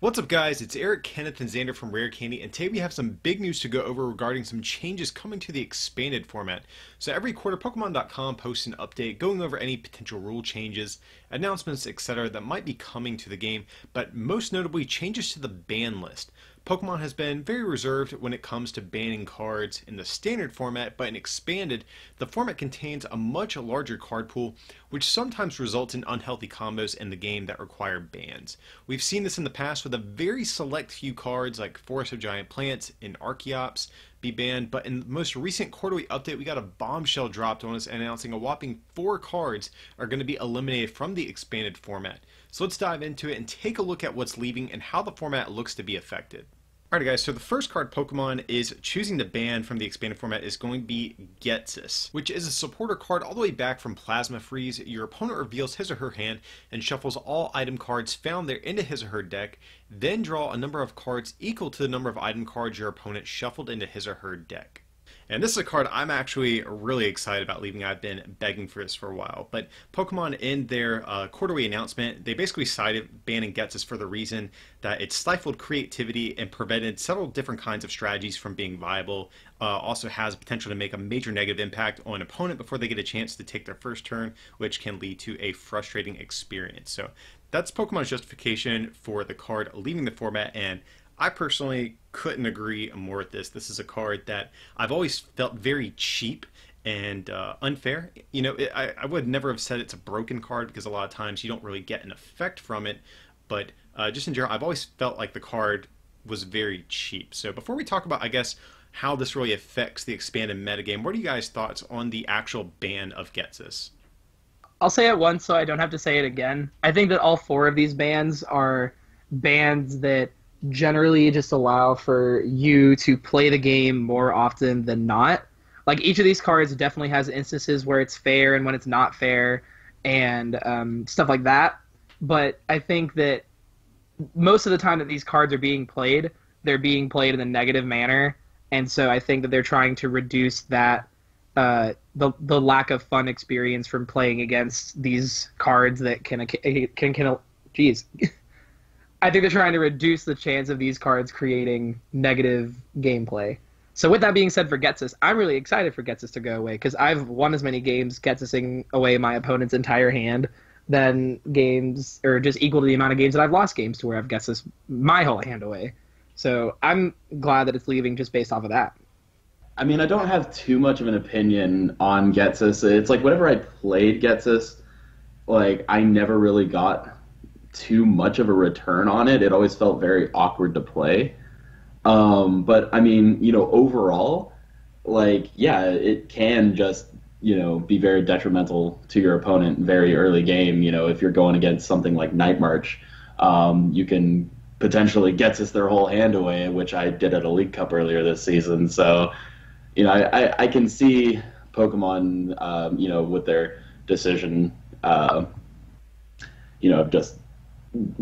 What's up guys, it's Eric, Kenneth, and Xander from Rare Candy, and today we have some big news to go over regarding some changes coming to the expanded format. So every quarter, Pokemon.com posts an update going over any potential rule changes, announcements, etc. that might be coming to the game, but most notably changes to the ban list. Pokemon has been very reserved when it comes to banning cards in the standard format, but in expanded, the format contains a much larger card pool, which sometimes results in unhealthy combos in the game that require bans. We've seen this in the past with a very select few cards like Forest of Giant Plants and Archeops be banned, but in the most recent quarterly update we got a bombshell dropped on us announcing a whopping 4 cards are going to be eliminated from the expanded format. So let's dive into it and take a look at what's leaving and how the format looks to be affected. Alright guys, so the first card Pokemon is choosing to ban from the expanded format is going to be Ghetsis, which is a supporter card all the way back from Plasma Freeze. Your opponent reveals his or her hand and shuffles all item cards found there into his or her deck, then draw a number of cards equal to the number of item cards your opponent shuffled into his or her deck. And this is a card I'm actually really excited about leaving. I've been begging for this for a while. But Pokemon, in their quarterly announcement, they basically cited banning Ghetsis for the reason that it stifled creativity and prevented several different kinds of strategies from being viable. Also has potential to make a major negative impact on an opponent before they get a chance to take their first turn, which can lead to a frustrating experience. So that's Pokemon's justification for the card leaving the format, and I personally couldn't agree more with this. This is a card that I've always felt very cheap and unfair. You know, I would never have said it's a broken card because a lot of times you don't really get an effect from it, but just in general, I've always felt like the card was very cheap. So before we talk about, I guess, how this really affects the expanded metagame, what are you guys' thoughts on the actual ban of Ghetsis? I'll say it once so I don't have to say it again. I think that all 4 of these bans are bans that generally just allow for you to play the game more often than not. Like, each of these cards definitely has instances where it's fair and when it's not fair and stuff like that. But I think that most of the time that these cards are being played, they're being played in a negative manner. And so I think that they're trying to reduce that the lack of fun experience from playing against these cards that can geez. I think they're trying to reduce the chance of these cards creating negative gameplay. So with that being said, for Ghetsis, I'm really excited for Ghetsis to go away because I've won as many games Getsising away my opponent's entire hand than games, or just equal to the amount of games that I've lost games to where I've Ghetsis my whole hand away. So I'm glad that it's leaving just based off of that. I mean, I don't have too much of an opinion on Ghetsis. It's like whenever I played Ghetsis, like, I never really got too much of a return on it. It always felt very awkward to play. But I mean, you know, overall, like, yeah, it can just, you know, be very detrimental to your opponent very early game. You know, if you're going against something like Night March, you can potentially Ghetsis their whole hand away, which I did at a League Cup earlier this season. So, you know, I can see Pokemon, you know, with their decision, you know, just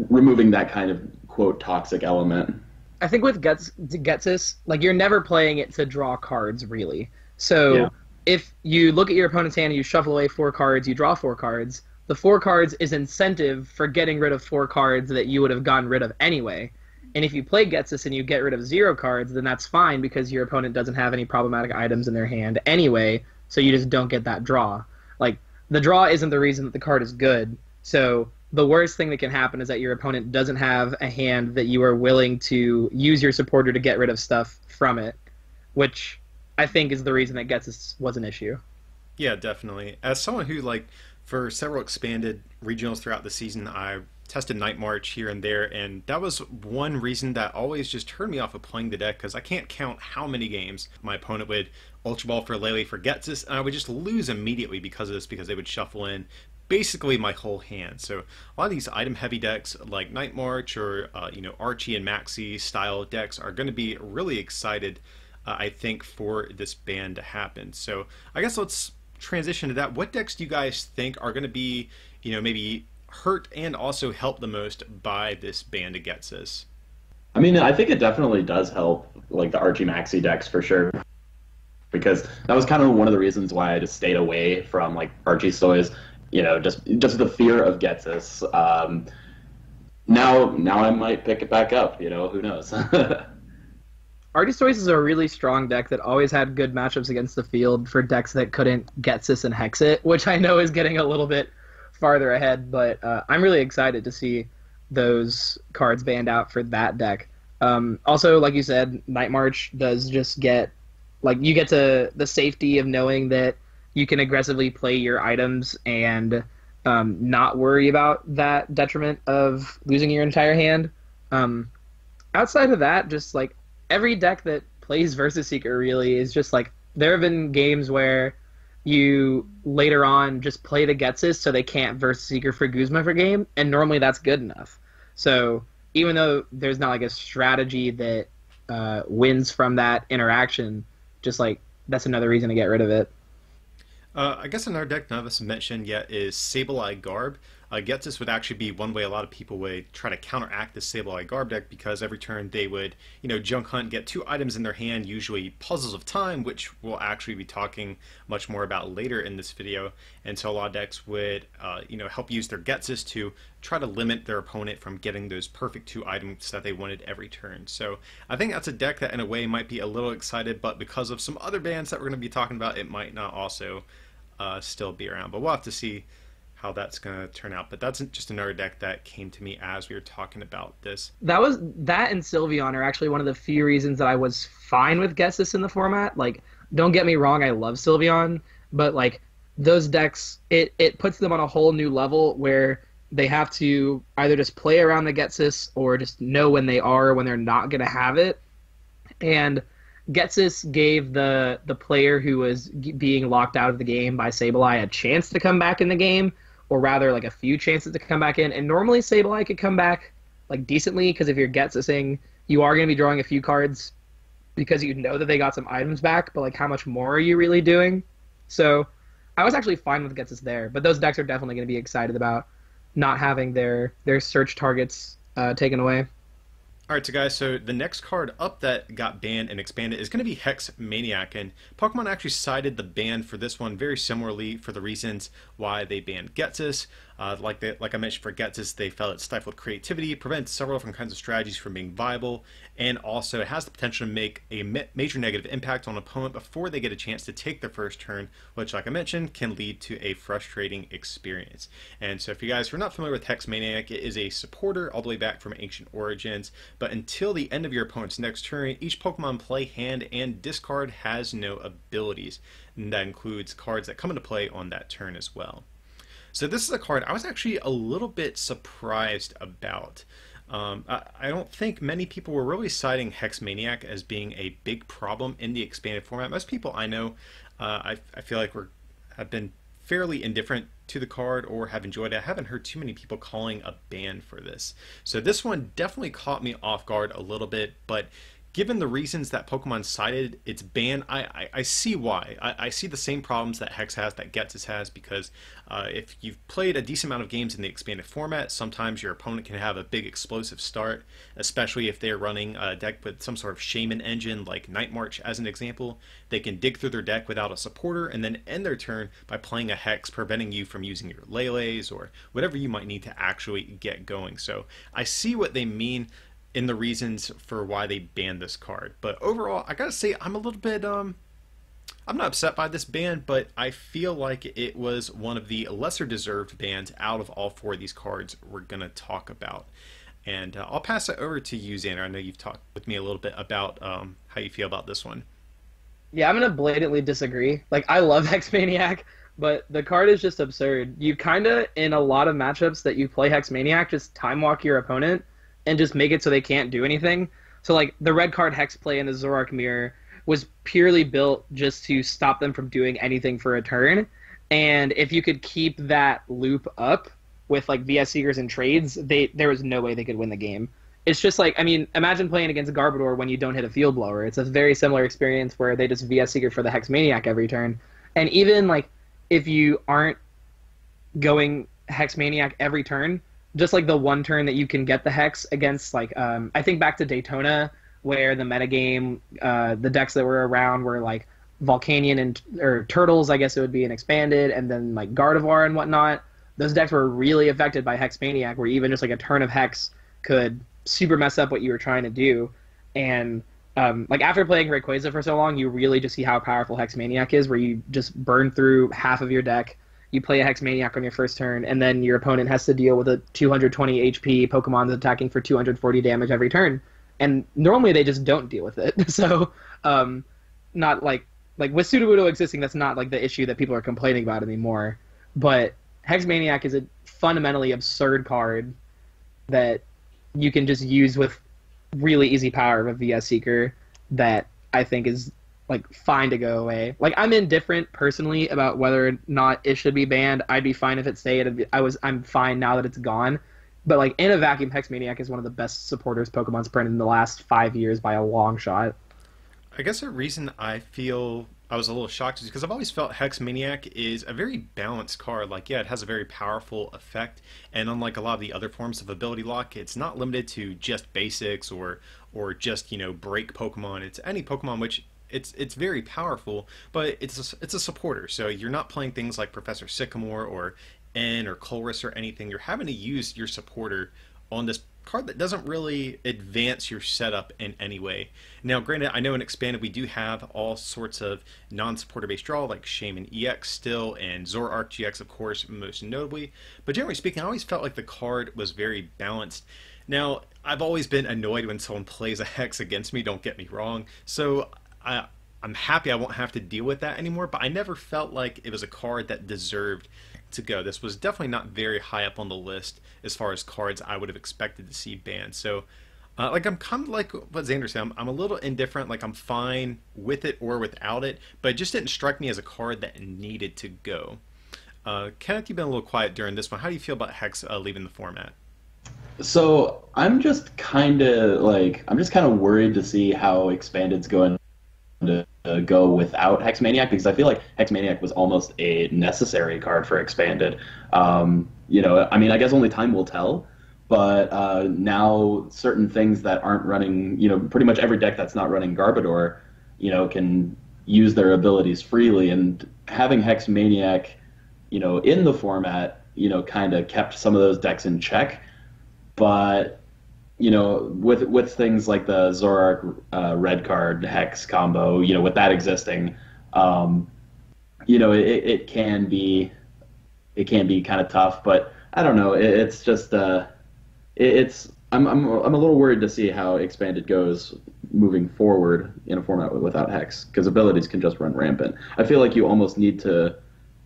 removing that kind of, quote, toxic element. I think with Ghetsis, like, you're never playing it to draw cards, really. So yeah. If you look at your opponent's hand and you shuffle away 4 cards, you draw 4 cards, the 4 cards is incentive for getting rid of 4 cards that you would have gotten rid of anyway. And if you play Ghetsis and you get rid of 0 cards, then that's fine because your opponent doesn't have any problematic items in their hand anyway, so you just don't get that draw. Like, the draw isn't the reason that the card is good, so the worst thing that can happen is that your opponent doesn't have a hand that you are willing to use your supporter to get rid of stuff from it, which I think is the reason that Ghetsis was an issue. Yeah, definitely. As someone who, like, for several expanded regionals throughout the season, I tested Night March here and there, and that was one reason that always just turned me off of playing the deck, because I can't count how many games my opponent would Ultra Ball for Lele for Ghetsis, and I would just lose immediately because of this, because they would shuffle in basically my whole hand. So a lot of these item heavy decks like Night March or you know, Archie and Maxi style decks are going to be really excited, I think, for this ban to happen. So I guess let's transition to that. What decks do you guys think are going to be, you know, maybe hurt and also help the most by this ban to Ghetsis? I mean, I think it definitely does help, like, the Archie Maxi decks for sure, because that was kind of one of the reasons why I just stayed away from, like, Archie Stoys. You know, just the fear of Ghetsis. Now I might pick it back up. Who knows? Artist Choice is a really strong deck that always had good matchups against the field for decks that couldn't Ghetsis and Hex it, which I know is getting a little bit farther ahead, but I'm really excited to see those cards banned out for that deck. Also, like you said, Night March does just get, you get to the safety of knowing that you can aggressively play your items and not worry about that detriment of losing your entire hand. Outside of that, just every deck that plays Versus Seeker really is just there have been games where you later on just play the Ghetsis so they can't Versus Seeker for Guzma for game, and normally that's good enough. So even though there's not a strategy that wins from that interaction, just that's another reason to get rid of it. I guess another deck none of us have mentioned yet is Sableye Garb. Ghetsis would actually be one way a lot of people would try to counteract this Sableye Garb deck, because every turn they would, junk hunt, get 2 items in their hand, usually Puzzles of Time, which we'll actually be talking much more about later in this video. And so a lot of decks would, help use their Ghetsis to try to limit their opponent from getting those perfect 2 items that they wanted every turn. So I think that's a deck that in a way might be a little excited, but because of some other bans that we're going to be talking about, it might not also still be around. But we'll have to see how that's going to turn out. But that's just another deck that came to me as we were talking about this. That and Sylveon are actually one of the few reasons that I was fine with Ghetsis in the format. Don't get me wrong, I love Sylveon, but those decks, it puts them on a whole new level where they have to either just play around the Ghetsis or just know when they are or when they're not going to have it. And Ghetsis gave the player who was being locked out of the game by Sableye a chance to come back in the game, or rather a few chances to come back in. And normally Sableye could come back decently, because if you're Getsising, you are going to be drawing a few cards because you know that they got some items back, but how much more are you really doing? So I was actually fine with Ghetsis there, but those decks are definitely going to be excited about not having their search targets taken away. Alright, so guys, so the next card up that got banned and expanded is going to be Hex Maniac, and Pokemon actually cited the ban for this one very similarly for the reasons why they banned Ghetsis. Like I mentioned, for Ghetsis, they felt it stifled creativity, prevents several different kinds of strategies from being viable, and also it has the potential to make a major negative impact on an opponent before they get a chance to take their first turn, which, like I mentioned, can lead to a frustrating experience. And so if you guys are not familiar with Hex Maniac, it is a supporter all the way back from Ancient Origins, but until the end of your opponent's next turn, each Pokemon play, hand, and discard has no abilities, and that includes cards that come into play on that turn as well. So this is a card I was actually a little bit surprised about. I don't think many people were really citing Hex Maniac as being a big problem in the expanded format. Most people I know, I feel like have been fairly indifferent to the card or have enjoyed it. I haven't heard too many people calling a ban for this. So this one definitely caught me off guard a little bit, but given the reasons that Pokemon cited its ban, I see why. I see the same problems that Hex has, that Ghetsis has, because if you've played a decent amount of games in the expanded format, sometimes your opponent can have a big explosive start, especially if they're running a deck with some sort of Shaman engine like Night March as an example. They can dig through their deck without a supporter and then end their turn by playing a Hex, preventing you from using your Lele's or whatever you might need to actually get going. So I see what they mean in the reasons for why they banned this card. But overall, I gotta say, I'm a little bit, I'm not upset by this ban, but I feel like it was one of the lesser deserved bans out of all 4 of these cards we're gonna talk about. And I'll pass it over to you, Xander. I know you've talked with me a little bit about how you feel about this one. Yeah, I'm gonna blatantly disagree. I love Hex Maniac, but the card is just absurd. You kinda, in a lot of matchups that you play Hex Maniac, just time walk your opponent and just make it so they can't do anything. So the red card Hex play in the Zoroark Mirror was purely built just to stop them from doing anything for a turn. And if you could keep that loop up with VS Seekers and trades, there was no way they could win the game. It's just imagine playing against Garbodor when you don't hit a Field Blower. It's a very similar experience where they just VS Seeker for the Hex Maniac every turn. And even if you aren't going Hex Maniac every turn, just the one turn that you can get the Hex against, I think back to Daytona, where the metagame, the decks that were around were Volcanion or Turtles, I guess it would be, an expanded, and then Gardevoir and whatnot. Those decks were really affected by Hex Maniac, where even just a turn of Hex could super mess up what you were trying to do. And like after playing Rayquaza for so long, you really just see how powerful Hex Maniac is, where you just burn through half of your deck, you play a Hex Maniac on your first turn, and then your opponent has to deal with a 220 HP Pokemon that's attacking for 240 damage every turn. And normally they just don't deal with it. So, not like with Sudowoodo existing, that's not like the issue that people are complaining about anymore. But Hex Maniac is a fundamentally absurd card that you can just use with really easy power of a VS Seeker that I think is like fine to go away. Like I'm indifferent personally about whether or not it should be banned. I'd be fine if it stayed. I'm fine now that it's gone. But like in a vacuum, Hex Maniac is one of the best supporters Pokemon's printed in the last 5 years by a long shot. I guess the reason I feel I was a little shocked is because I've always felt Hex Maniac is a very balanced card. Like, yeah, it has a very powerful effect, and unlike a lot of the other forms of ability lock, it's not limited to just basics or just, you know, break Pokemon. It's any Pokemon, which it's very powerful, but it's a supporter. So you're not playing things like Professor Sycamore or N or Colress or anything. You're having to use your supporter on this card that doesn't really advance your setup in any way. Now, granted, I know in Expanded we do have all sorts of non-supporter based draw, like Shaman EX still, and Zoroark GX, of course, most notably. But generally speaking, I always felt like the card was very balanced. Now, I've always been annoyed when someone plays a Hex against me, don't get me wrong. So I'm happy I won't have to deal with that anymore, but I never felt like it was a card that deserved to go. This was definitely not very high up on the list as far as cards I would have expected to see banned. So, like, I'm kind of like what Xander said. I'm a little indifferent. Like, I'm fine with it or without it, but it just didn't strike me as a card that needed to go. Kenneth, you've been a little quiet during this one. How do you feel about Hex leaving the format? So I'm just kind of worried to see how Expanded's going to go without Hex Maniac, because I feel like Hex Maniac was almost a necessary card for Expanded. You know, I mean, I guess only time will tell, but now certain things that aren't running, you know, pretty much every deck that's not running Garbodor, you know, can use their abilities freely, and having Hex Maniac, you know, in the format, you know, kind of kept some of those decks in check. But you know, with things like the Zoroark red card Hex combo, you know, with that existing, you know, it can be kind of tough. But I don't know. It's just I'm a little worried to see how Expanded goes moving forward in a format without Hex, because abilities can just run rampant. I feel like you almost need to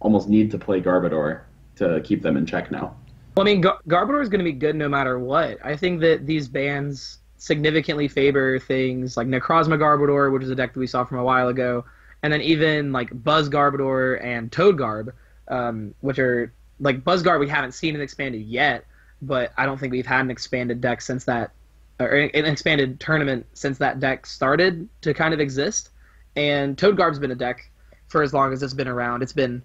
play Garbodor to keep them in check now. Well, I mean, Garbodor is going to be good no matter what. I think that these bans significantly favor things like Necrozma Garbodor, which is a deck that we saw from a while ago, and then even like Buzz Garbodor and Toad Garb, which are like Buzz Garb we haven't seen it expanded yet, but I don't think we've had an expanded deck since that, or an expanded tournament since that deck started to kind of exist. And Toad Garb's been a deck for as long as it's been around. It's been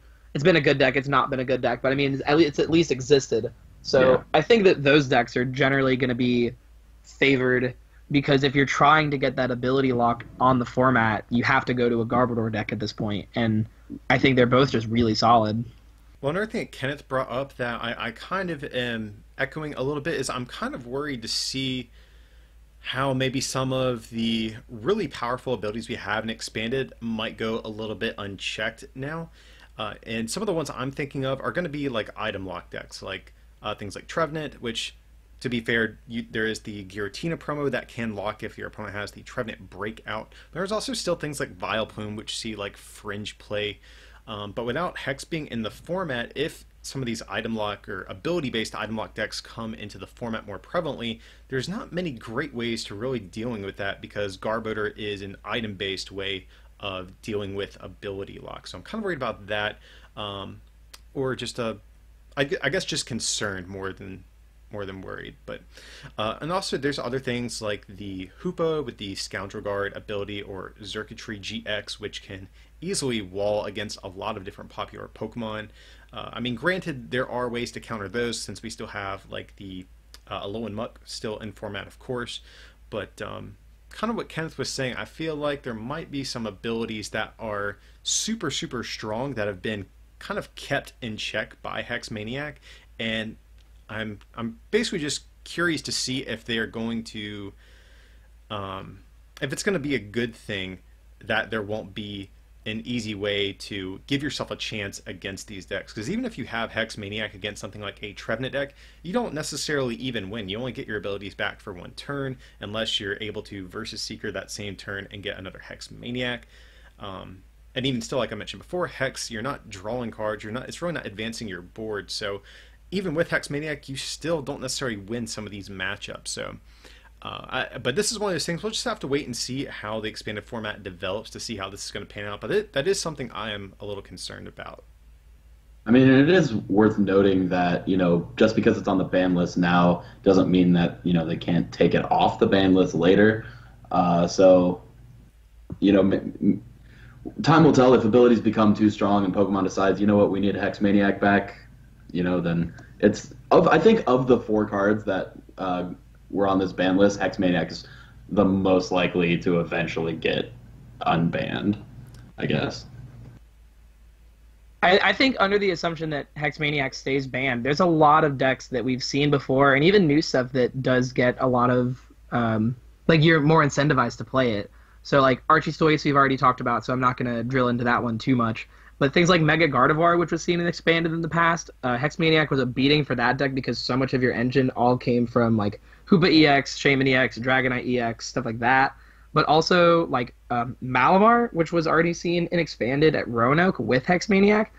a good deck. It's not been a good deck, but I mean, it's at least existed. So yeah. I think that those decks are generally going to be favored, because if you're trying to get that ability lock on the format, you have to go to a Garbodor deck at this point, and I think they're both just really solid. Well, another thing that Kenneth brought up that I kind of am echoing a little bit is I'm kind of worried to see how maybe some of the really powerful abilities we have in Expanded might go a little bit unchecked now. And some of the ones I'm thinking of are going to be like item lock decks, like things like Trevenant, which, to be fair, there is the Giratina promo that can lock if your opponent has the Trevenant breakout. There's also still things like Vileplume, which see like fringe play. But without Hex being in the format, if some of these item lock or ability-based item lock decks come into the format more prevalently, there's not many great ways to really dealing with that, because Garbodor is an item-based way of dealing with ability lock. So I'm kind of worried about that, or just I guess just concerned more than worried. But and also there's other things like the Hoopa with the Scoundrel Guard ability, or Xurkitree GX, which can easily wall against a lot of different popular Pokemon. I mean, granted, there are ways to counter those, since we still have like the Alolan Muck still in format, of course, but kind of what Kenneth was saying, I feel like there might be some abilities that are super, super strong that have been kind of kept in check by Hex Maniac, and I'm basically just curious to see if they are going to, if it's going to be a good thing that there won't be an easy way to give yourself a chance against these decks. Because even if you have Hex Maniac against something like a Trevenant deck, you don't necessarily even win. You only get your abilities back for one turn, unless you're able to Versus Seeker that same turn and get another Hex Maniac. And even still, like I mentioned before, Hex, you're not drawing cards, it's really not advancing your board. So even with Hex Maniac, you still don't necessarily win some of these matchups. So but this is one of those things, we'll just have to wait and see how the expanded format develops to see how this is going to pan out. But that is something I am a little concerned about. I mean, it is worth noting that, just because it's on the ban list now doesn't mean that, they can't take it off the ban list later. So, time will tell if abilities become too strong and Pokemon decides, we need Hex Maniac back, then it's, I think of the 4 cards that were on this ban list, Hex Maniac is the most likely to eventually get unbanned, I guess. I think under the assumption that Hex Maniac stays banned, there's a lot of decks that we've seen before, and even new stuff that does get a lot of, you're more incentivized to play it. So, Archiestoice we've already talked about, so I'm not going to drill into that one too much. But things like Mega Gardevoir, which was seen and expanded in the past, Hex Maniac was a beating for that deck because so much of your engine all came from, Hoopa EX, Shaman EX, Dragonite EX, stuff like that. But also, Malamar, which was already seen and expanded at Roanoke with Hex Maniac,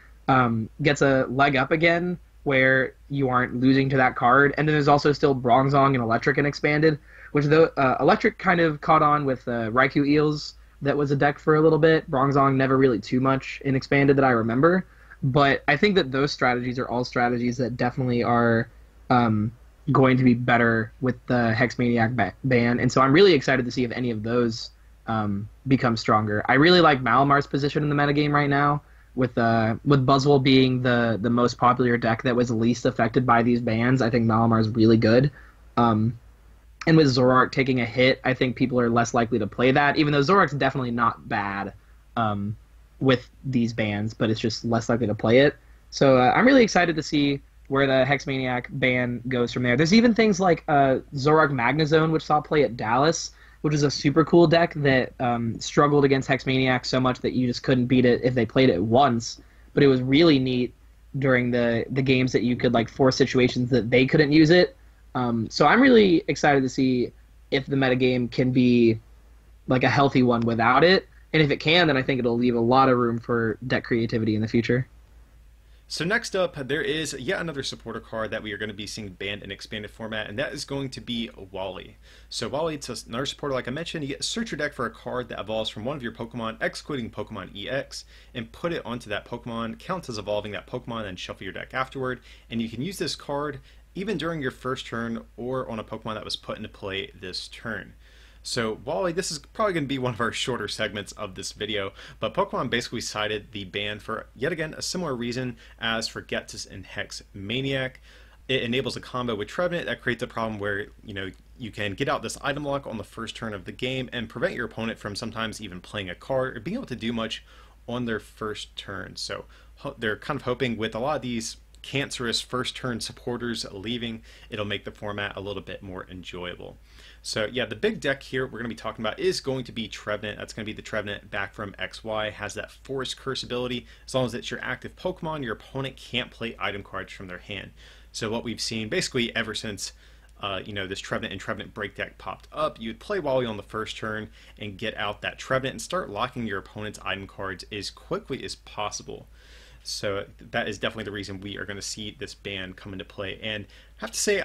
gets a leg up again where you aren't losing to that card. And then there's also still Bronzong and Electric and expanded, which Electric kind of caught on with Raikou Eels. That was a deck for a little bit. Bronzong never really too much in expanded that I remember. But I think that those strategies are all strategies that definitely are going to be better with the Hex Maniac ban. And so I'm really excited to see if any of those become stronger. I really like Malamar's position in the metagame right now, with Buzzwole being the most popular deck that was least affected by these bans. I think Malamar's really good. And with Zoroark taking a hit, I think people are less likely to play that, even though Zoroark's definitely not bad with these bans, but it's just less likely to play it. So I'm really excited to see where the Hex Maniac ban goes from there. There's even things like Zoroark Magnezone, which saw play at Dallas, which is a super cool deck that struggled against Hex Maniac so much that you just couldn't beat it if they played it once. But it was really neat during the games that you could force situations that they couldn't use it. So I'm really excited to see if the metagame can be a healthy one without it. And if it can, then I think it'll leave a lot of room for deck creativity in the future. So next up, there is yet another supporter card that we are going to be seeing banned in expanded format, and that is going to be Wally. So Wally, it's another supporter like I mentioned. You get search your deck for a card that evolves from one of your Pokemon, excluding Pokemon EX, and put it onto that Pokemon, counts as evolving that Pokemon, and shuffle your deck afterward. And you can use this card even during your first turn or on a Pokemon that was put into play this turn. So Wally, this is probably going to be one of our shorter segments of this video, but Pokemon basically cited the ban for, yet again, a similar reason as for Ghetsis and Hex Maniac. It enables a combo with Trevenant that creates a problem where, you can get out this item lock on the first turn of the game and prevent your opponent from sometimes even playing a card or being able to do much on their first turn. So they're kind of hoping with a lot of these cancerous first turn supporters leaving, it'll make the format a little bit more enjoyable. So yeah, the big deck here we're going to be talking about is going to be Trevenant. That's going to be the Trevenant back from XY. Has that Forest Curse ability. As long as it's your active Pokemon, your opponent can't play item cards from their hand. So what we've seen basically ever since this Trevenant and Trevenant break deck popped up, you'd play Wally on the first turn and get out that Trevenant and start locking your opponent's item cards as quickly as possible. So that is definitely the reason we are going to see this ban come into play. And I have to say,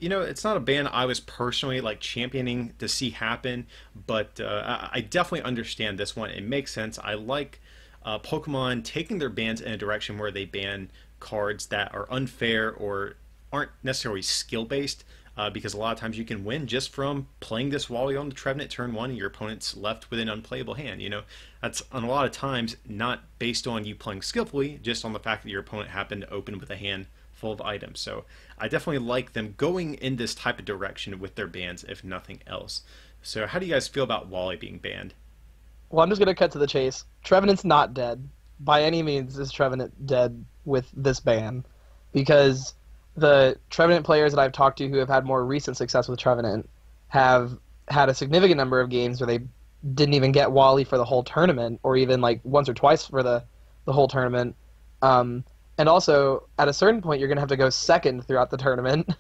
it's not a ban I was personally championing to see happen, but I definitely understand this one. It makes sense. I like Pokemon taking their bans in a direction where they ban cards that are unfair or aren't necessarily skill-based, because a lot of times you can win just from playing this Wally on the Trevenant turn 1 and your opponent's left with an unplayable hand. That's on a lot of times not based on you playing skillfully, just on the fact that your opponent happened to open with a hand full of items. So I definitely like them going in this type of direction with their bans, if nothing else. So how do you guys feel about Wally being banned? Well, I'm just going to cut to the chase. Trevenant's not dead. By any means is Trevenant dead with this ban, because the Trevenant players that I've talked to who have had more recent success with Trevenant have had a significant number of games where they didn't even get Wally for the whole tournament, or even like once or twice for the whole tournament. And also, at a certain point, you're going to have to go second throughout the tournament.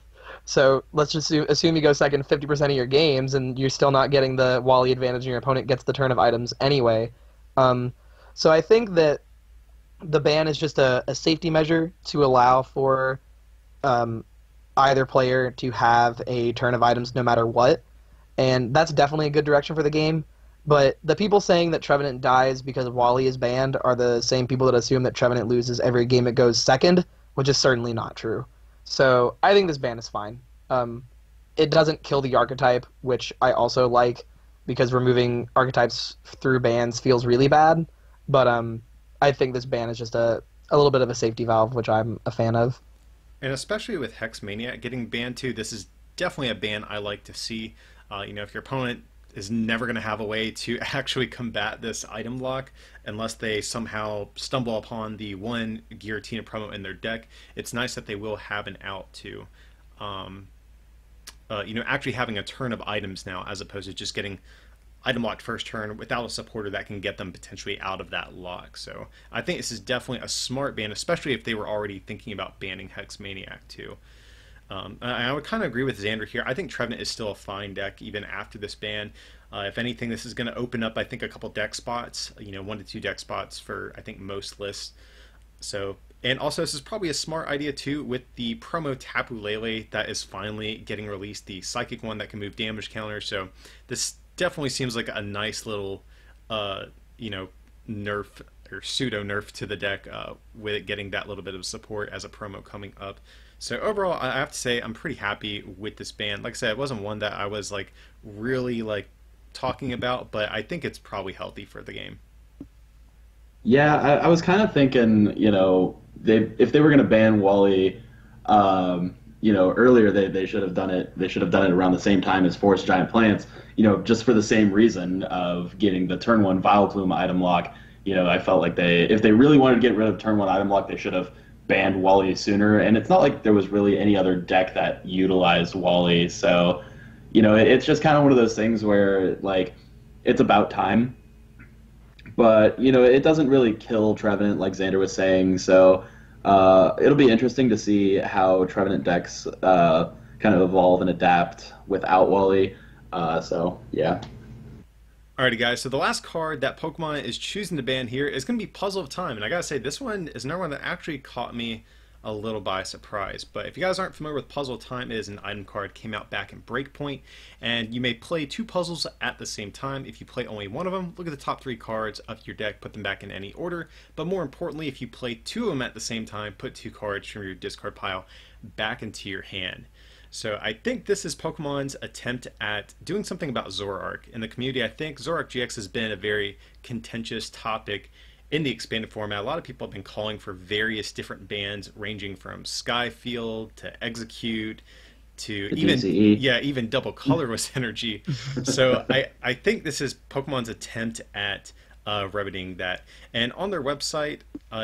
So let's just assume you go second 50% of your games, and you're still not getting the Wally advantage, and your opponent gets the turn of items anyway. So I think that the ban is just a safety measure to allow for either player to have a turn of items no matter what. And that's definitely a good direction for the game. But the people saying that Trevenant dies because Wally is banned are the same people that assume that Trevenant loses every game it goes second, which is certainly not true. So I think this ban is fine. It doesn't kill the archetype, which I also like, because removing archetypes through bans feels really bad. But I think this ban is just a little bit of a safety valve, which I'm a fan of. And especially with Hex Maniac getting banned too, this is definitely a ban I like to see. If your opponent is never going to have a way to actually combat this item lock unless they somehow stumble upon the one Giratina promo in their deck, it's nice that they will have an out to, actually having a turn of items now, as opposed to just getting item locked first turn without a supporter that can get them potentially out of that lock. So I think this is definitely a smart ban, especially if they were already thinking about banning Hex Maniac too. I would kind of agree with Xander here. I think Trevenant is still a fine deck even after this ban. If anything, this is going to open up, I think, a couple deck spots, 1 to 2 deck spots for, I think, most lists. So, and also this is probably a smart idea too with the promo Tapu Lele that is finally getting released, the psychic one that can move damage counters. So this definitely seems like a nice little, nerf or pseudo nerf to the deck with it getting that little bit of support as a promo coming up. So overall, I have to say I'm pretty happy with this ban. Like I said, it wasn't one that I was really talking about, but I think it's probably healthy for the game. Yeah, I was kind of thinking, if they were going to ban Wally, earlier they should have done it. They should have done it around the same time as Forest Giant Plants, just for the same reason of getting the turn 1 Vileplume item lock. I felt like if they really wanted to get rid of turn 1 item lock, they should have banned Wally sooner. And it's not like there was really any other deck that utilized Wally. So, it's just kind of one of those things where, it's about time. But, it doesn't really kill Trevenant like Xander was saying. So it'll be interesting to see how Trevenant decks kind of evolve and adapt without Wally. Yeah. Alrighty guys, so the last card that Pokemon is choosing to ban here is going to be Puzzle of Time. And I gotta say, this one is another one that actually caught me a little by surprise. But if you guys aren't familiar with Puzzle of Time, it is an item card, came out back in Breakpoint, and you may play 2 puzzles at the same time. If you play only one of them, look at the top 3 cards of your deck, put them back in any order. But more importantly, if you play 2 of them at the same time, put 2 cards from your discard pile back into your hand. So I think this is Pokemon's attempt at doing something about Zoroark. In the community, I think Zoroark GX has been a very contentious topic in the expanded format. A lot of people have been calling for various different bans, ranging from Skyfield to Execute to even double colorless energy. So I think this is Pokemon's attempt at remedying that. And on their website,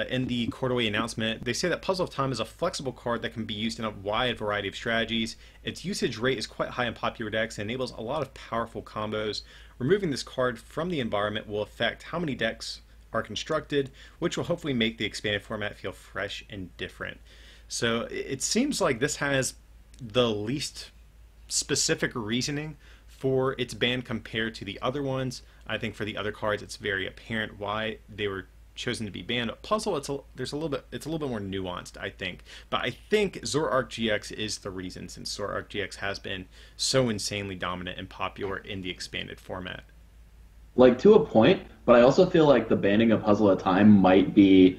in the quarterly announcement, they say that Puzzle of Time is a flexible card that can be used in a wide variety of strategies. Its usage rate is quite high in popular decks and enables a lot of powerful combos. Removing this card from the environment will affect how many decks are constructed, which will hopefully make the expanded format feel fresh and different. So it seems like this has the least specific reasoning for its ban compared to the other ones. I think for the other cards, it's very apparent why they were chosen to be banned. Puzzle, it's a little bit more nuanced, I think. But I think Zoroark GX is the reason, since Zoroark GX has been so insanely dominant and popular in the expanded format. To a point, but I also feel like the banning of Puzzle of Time might be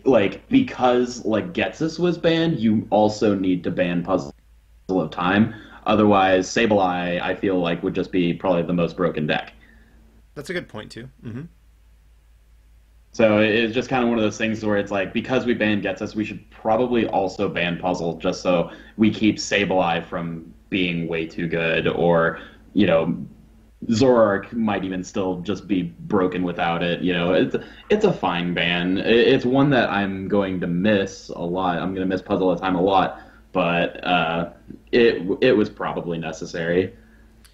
because Ghetsis was banned, you also need to ban Puzzle of Time. Otherwise, Sableye, I feel like, would just be probably the most broken deck. That's a good point, too. Mm-hmm. So it's just kind of one of those things where it's because we banned Ghetsis, we should probably also ban Puzzle, just so we keep Sableye from being way too good, or, Zoroark might even still just be broken without it. It's a fine ban. It's one that I'm going to miss a lot. I'm going to miss Puzzle of Time a lot. but it was probably necessary.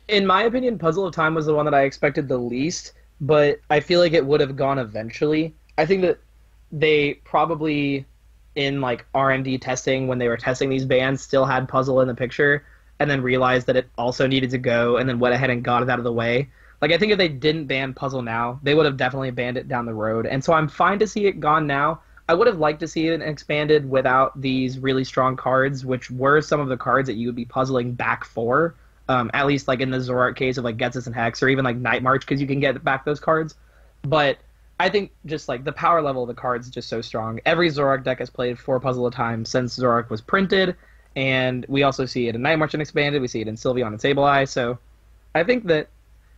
In my opinion, Puzzle of Time was the one that I expected the least, but I feel like it would have gone eventually. I think that they probably, in like R&D testing, when they were testing these bands, still had Puzzle in the picture, and then realized that it also needed to go, and then went ahead and got it out of the way. Like, I think if they didn't ban Puzzle now, they would have definitely banned it down the road, and so I'm fine to see it gone now. I would have liked to see it expanded without these really strong cards, which were some of the cards that you would be puzzling back for. At least like in the Zoroark case of like Ghetsis and Hex, or even like Night March, because you can get back those cards. But I think just like the power level of the cards is just so strong. Every Zoroark deck has played 4 Puzzle of Time since Zoroark was printed, and we also see it in Night March and Expanded. We see it in Sylveon and Sableye. So I think that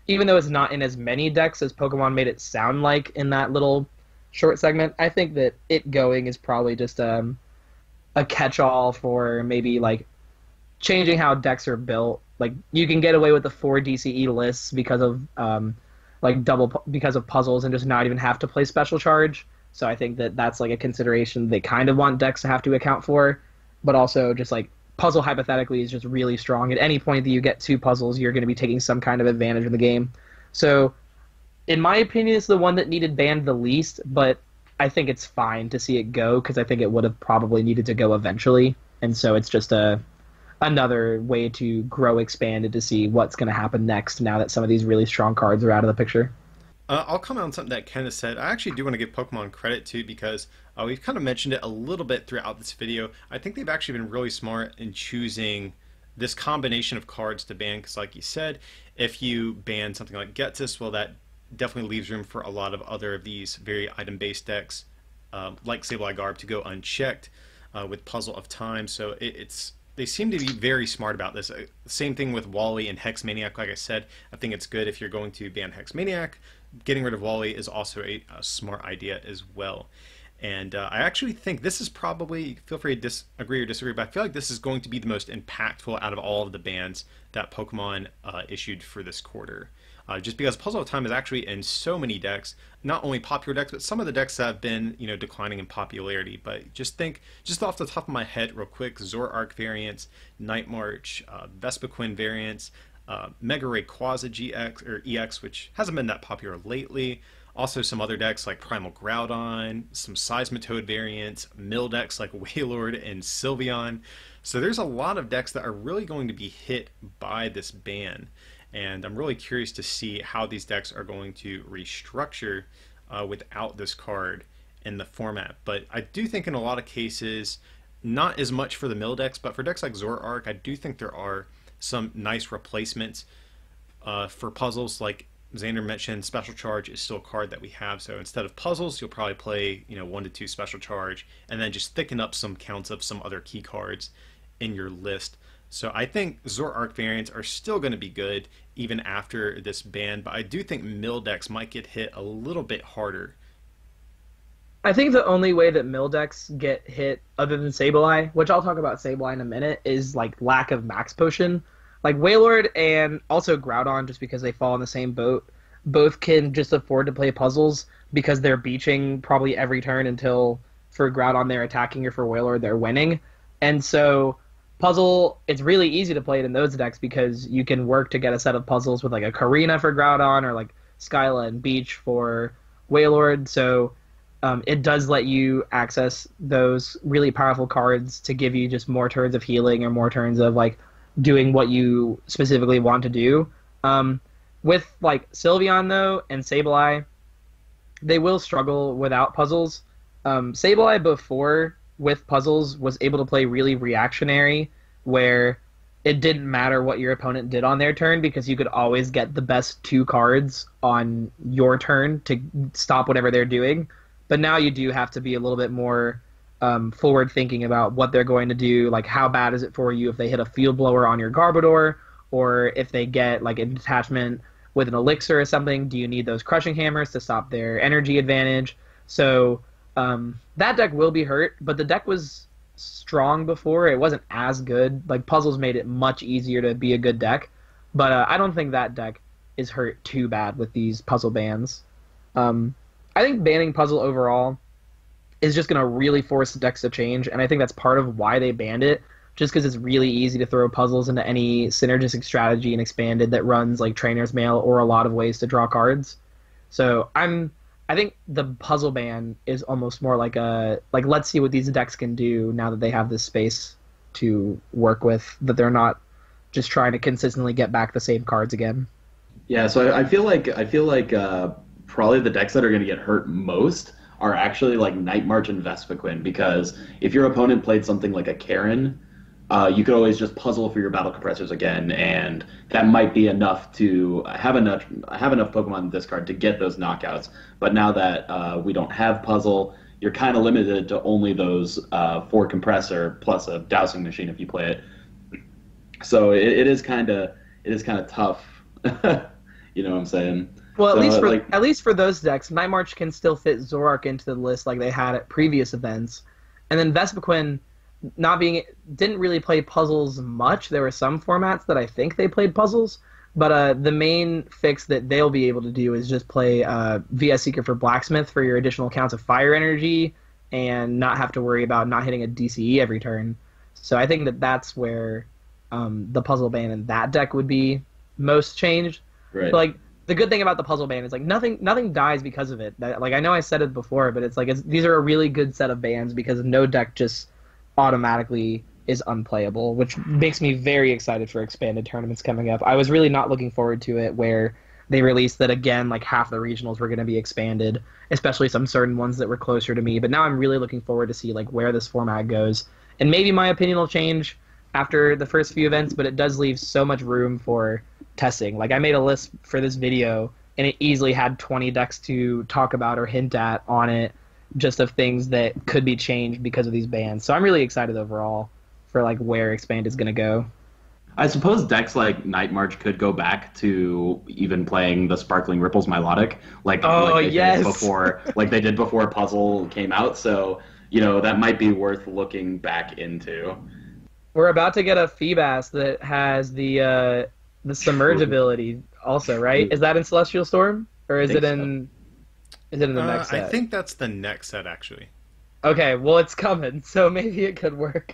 even though it's not in as many decks as Pokemon made it sound like in that little short segment, I think that it going is probably just a catch-all for maybe like changing how decks are built. Like, you can get away with the 4 DCE lists because of because of puzzles, and just not even have to play special charge. So I think that that's like a consideration they kind of want decks to have to account for. But also just like puzzle hypothetically is just really strong. At any point that you get 2 puzzles, you're going to be taking some kind of advantage of the game. So in my opinion, it's the one that needed banned the least, but I think it's fine to see it go, because I think it would have probably needed to go eventually. And so it's just another way to grow Expanded to see what's going to happen next now that some of these really strong cards are out of the picture. I'll comment on something that Kenneth said. I actually do want to give Pokemon credit too, because we've kind of mentioned it a little bit throughout this video. I think they've actually been really smart in choosing this combination of cards to ban, because like you said, if you ban something like Ghetsis, well, that definitely leaves room for a lot of other of these very item-based decks, like Sableye Garb, to go unchecked with Puzzle of Time. So they seem to be very smart about this. Same thing with Wally and Hex Maniac. Like I said, I think it's good if you're going to ban Hex Maniac. Getting rid of Wally is also a smart idea as well. And I actually think this is probably, feel free to disagree or disagree, but I feel like this is going to be the most impactful out of all of the bans that Pokemon issued for this quarter. Just because Puzzle of Time is actually in so many decks, not only popular decks, but some of the decks that have been, declining in popularity. But just off the top of my head, real quick, Zoroark variants, Night March, Vespiquen variants, Mega Rayquaza GX or EX, which hasn't been that popular lately. Also some other decks like Primal Groudon, some Seismitoad variants, mill decks like Wailord and Sylveon. So there's a lot of decks that are really going to be hit by this ban. And I'm really curious to see how these decks are going to restructure without this card in the format. But I do think in a lot of cases, not as much for the mill decks, but for decks like Zoroark, I do think there are some nice replacements for puzzles. Like Xander mentioned, Special Charge is still a card that we have. So instead of puzzles, you'll probably play 1 to 2 Special Charge, and then just thicken up some counts of some other key cards in your list. So I think Zoroark variants are still going to be good even after this ban, but I do think mill decks might get hit a little bit harder. I think the only way that mill decks get hit, other than Sableye, which I'll talk about Sableye in a minute, is like lack of max potion. Like Wailord and also Groudon, just because they fall in the same boat, both can just afford to play puzzles because they're beaching probably every turn until for Groudon they're attacking or for Wailord they're winning. And so puzzle, it's really easy to play it in those decks because you can work to get a set of puzzles with like a Karina for Groudon or like Skyla and Beach for Wailord. So it does let you access those really powerful cards to give you just more turns of healing or more turns of like doing what you specifically want to do. With like Sylveon though and Sableye, they will struggle without puzzles. Sableye before with puzzles was able to play really reactionary, where it didn't matter what your opponent did on their turn because you could always get the best 2 cards on your turn to stop whatever they're doing. But now you do have to be a little bit more forward thinking about what they're going to do. Like, how bad is it for you if they hit a field blower on your Garbodor, or if they get like a detachment with an elixir or something? Do you need those crushing hammers to stop their energy advantage? So that deck will be hurt, but the deck was strong before. It wasn't as good. Like, puzzles made it much easier to be a good deck, but I don't think that deck is hurt too bad with these puzzle bans. I think banning puzzle overall is just going to really force the decks to change, and I think that's part of why they banned it, just because it's really easy to throw puzzles into any synergistic strategy in Expanded that runs like Trainer's Mail or a lot of ways to draw cards. So I think the puzzle ban is almost more like let's see what these decks can do now that they have this space to work with, that they're not just trying to consistently get back the same cards again. Yeah, so I feel like probably the decks that are going to get hurt most are actually like Night March and Vespiquen, because if your opponent played something like a Karen, you could always just puzzle for your battle compressors again, and that might be enough to have enough Pokemon in this card to get those knockouts. But now that we don't have puzzle, you're kind of limited to only those 4 compressor plus a dowsing machine if you play it. So it is kind of tough. You know what I'm saying? Well, So, at least for those decks, Night March can still fit Zoroark into the list like they had at previous events, and then Vespiquen didn't really play puzzles much. There were some formats that I think they played puzzles, but the main fix that they'll be able to do is just play VS Seeker for Blacksmith for your additional counts of fire energy and not have to worry about not hitting a DCE every turn. So I think that's where the puzzle ban in that deck would be most changed. right. But, like, the good thing about the puzzle ban is like nothing dies because of it. Like, I know I said it before, but it's like these are a really good set of bans because no deck just automatically is unplayable, which makes me very excited for Expanded tournaments coming up. I was really not looking forward to it where they released that again, like half the regionals were going to be expanded, especially some certain ones that were closer to me. But now I'm really looking forward to see like where this format goes, and maybe my opinion will change after the first few events, but it does leave so much room for testing. Like, I made a list for this video and it easily had 20 decks to talk about or hint at on it, just of things that could be changed because of these bans. So I'm really excited overall for like where Expand is going to go. I suppose decks like Night March could go back to even playing the Sparkling Ripples Milotic, like they did before Puzzle came out. So that might be worth looking back into. We're about to get a Feebas that has the Submerge ability also, right? Is that in Celestial Storm, or is it in the next set? I think that's the next set, actually. Okay, well, it's coming, so maybe it could work.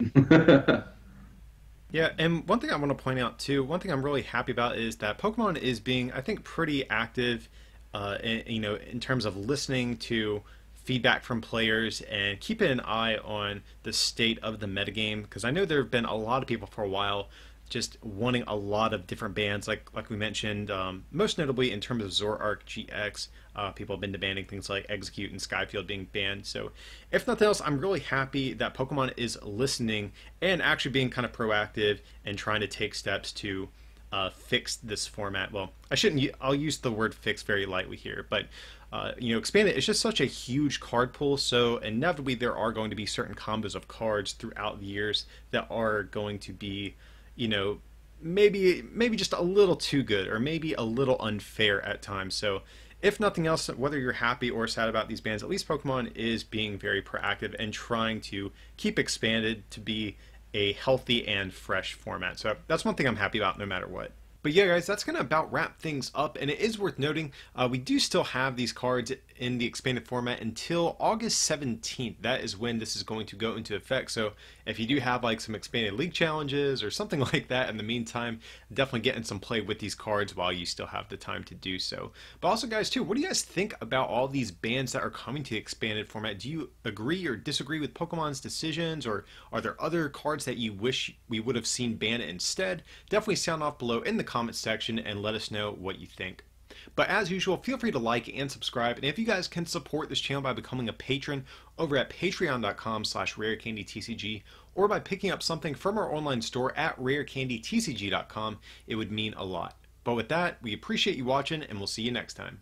Yeah, and one thing I want to point out, too, one thing I'm really happy about is that Pokemon is being, I think, pretty active, in terms of listening to feedback from players and keeping an eye on the state of the metagame, because I know there have been a lot of people for a while just wanting a lot of different bans, like we mentioned, most notably in terms of Zoroark GX. People have been demanding things like Execute and Skyfield being banned. So if nothing else, I'm really happy that Pokemon is listening and actually being kind of proactive and trying to take steps to fix this format. Well, I'll use the word fix very lightly here, but Expanded is just such a huge card pool, so inevitably there are going to be certain combos of cards throughout the years that are going to be maybe just a little too good or maybe a little unfair at times. So if nothing else, whether you're happy or sad about these bans, at least Pokemon is being very proactive and trying to keep Expanded to be a healthy and fresh format. So that's one thing I'm happy about no matter what. But yeah, guys, that's going to about wrap things up, and it is worth noting we do still have these cards in the expanded format until August 17th. That is when this is going to go into effect. So if you do have like some expanded league challenges or something like that in the meantime, definitely get in some play with these cards while you still have the time to do so. But also, guys, too, what do you guys think about all these bans that are coming to the expanded format? Do you agree or disagree with Pokemon's decisions, or are there other cards that you wish we would have seen banned instead? Definitely sound off below in the comments section and let us know what you think. But as usual, feel free to like and subscribe, and if you guys can support this channel by becoming a patron over at patreon.com/rarecandytcg, or by picking up something from our online store at rarecandytcg.com, it would mean a lot. But with that, we appreciate you watching, and we'll see you next time.